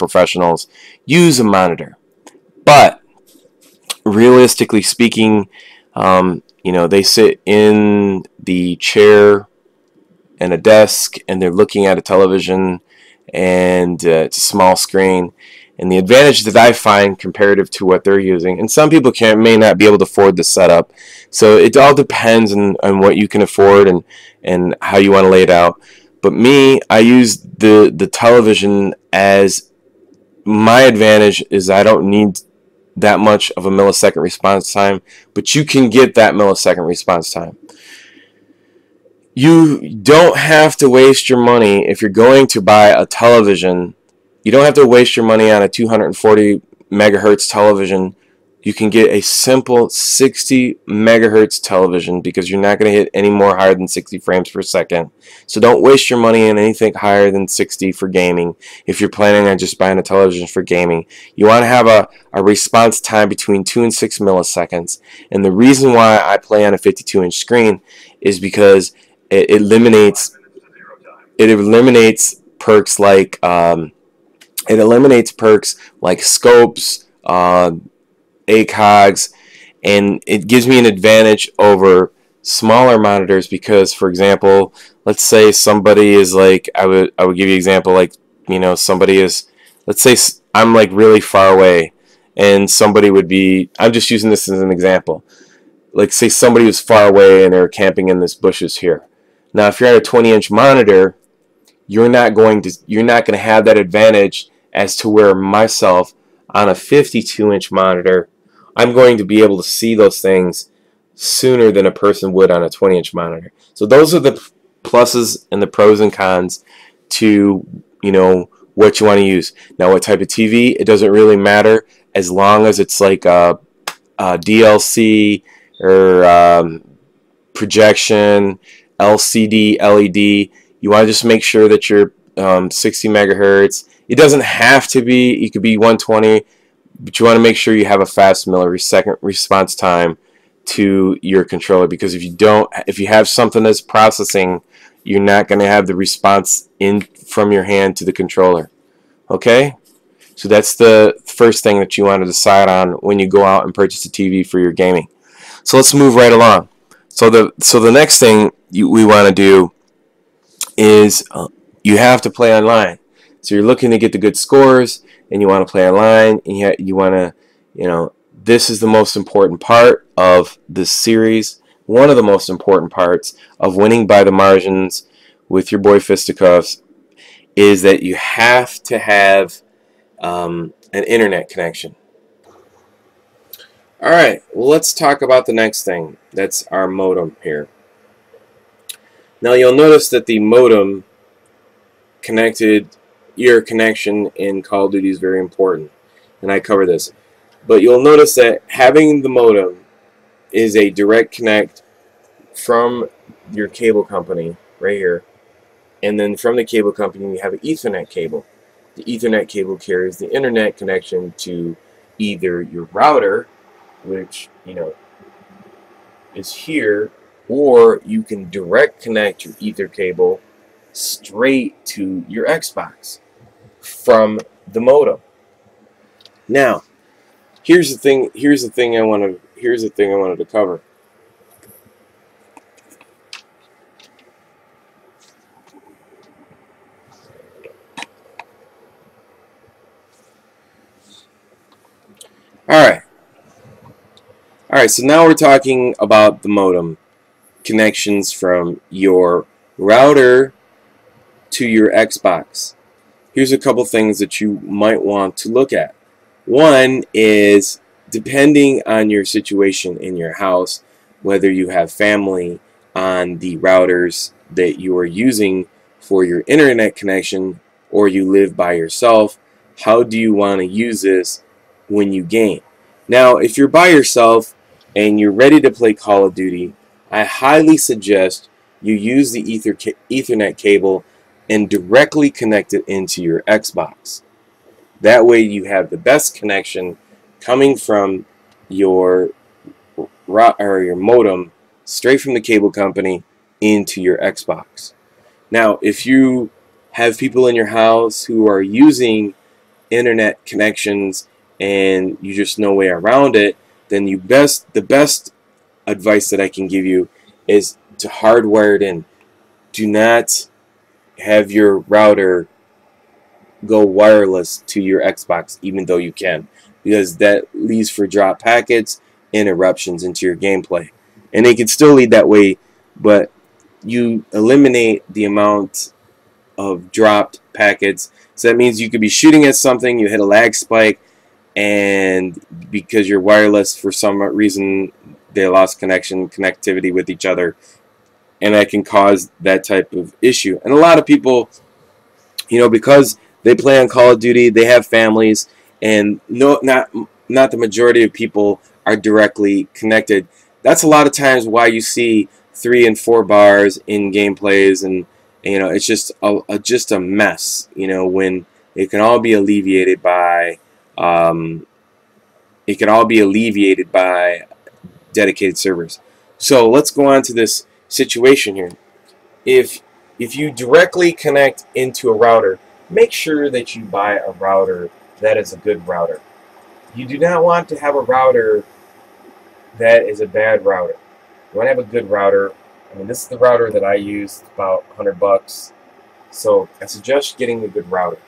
professionals use a monitor. But realistically speaking, they sit in the chair and a desk and they're looking at a television, and it's a small screen. And the advantage that I find comparative to what they're using, and some people may not be able to afford the setup, so it all depends on what you can afford and how you want to lay it out. But me, I use the television as my advantage. Is I don't need that much of a millisecond response time, but you can get that millisecond response time. You don't have to waste your money if you're going to buy a television. You don't have to waste your money on a 240 megahertz television. You can get a simple 60 megahertz television because you're not going to hit any more higher than 60 frames per second. So don't waste your money on anything higher than 60 for gaming if you're planning on just buying a television for gaming. You want to have a response time between 2 and 6 milliseconds. And the reason why I play on a 52-inch screen is because it eliminates perks like scopes, ACOGs, and it gives me an advantage over smaller monitors because, for example, let's say somebody is like, I would give you an example, like, somebody is, let's say I'm like really far away, and somebody would be, I'm just using this as an example, like say somebody was far away and they're camping in this bushes here. Now if you're at a 20-inch monitor, you're not going to have that advantage as to where myself on a 52-inch monitor, I'm going to be able to see those things sooner than a person would on a 20-inch monitor. So those are the pluses and the pros and cons to what you want to use. Now what type of TV, it doesn't really matter as long as it's like a DLC or projection, LCD, LED. You want to just make sure that you're 60 megahertz. It doesn't have to be. You could be 120, but you want to make sure you have a fast millisecond response time to your controller, because if you have something that's processing, you're not going to have the response in from your hand to the controller. Okay? So that's the first thing that you want to decide on when you go out and purchase a TV for your gaming. So let's move right along. So the next thing we want to do is you have to play online. So you're looking to get the good scores, and you want to play online, and you want to, this is the most important part of this series. One of the most important parts of winning by the margins with your boy Fisticuffs is that you have to have an internet connection. Alright, well, let's talk about the next thing. That's our modem here. Now you'll notice that the modem your connection in Call of Duty is very important, and I cover this. But you'll notice that having the modem is a direct connect from your cable company right here, and then from the cable company you have an Ethernet cable. The Ethernet cable carries the internet connection to either your router, which is here, or you can direct connect your Ether cable straight to your Xbox from the modem. Now, here's the thing I wanted to cover. Alright, so now we're talking about the modem connections from your router to your Xbox. Here's a couple things that you might want to look at. One is, depending on your situation in your house, whether you have family on the routers that you are using for your internet connection, or you live by yourself, how do you want to use this when you game? Now, if you're by yourself and you're ready to play Call of Duty, I highly suggest you use the Ethernet cable and directly connect it into your Xbox. That way you have the best connection coming from your modem straight from the cable company into your Xbox. Now, if you have people in your house who are using internet connections and you just no way around it, then the best advice that I can give you is to hardwire it in. Do not have your router go wireless to your Xbox, even though you can, because that leads for drop packets, interruptions into your gameplay. And it can still lead that way, but you eliminate the amount of dropped packets. So that means you could be shooting at something, you hit a lag spike, and because you're wireless for some reason, they lost connectivity with each other, and that can cause that type of issue. And a lot of people, because they play on Call of Duty, they have families, and not the majority of people are directly connected. That's a lot of times why you see 3 and 4 bars in gameplays, and it's just a mess. When it can all be alleviated by dedicated servers. So let's go on to this situation here. If you directly connect into a router, make sure that you buy a router that is a good router. You do not want to have a router that is a bad router. You want to have a good router. I mean, this is the router that I use, about $100. So I suggest getting a good router.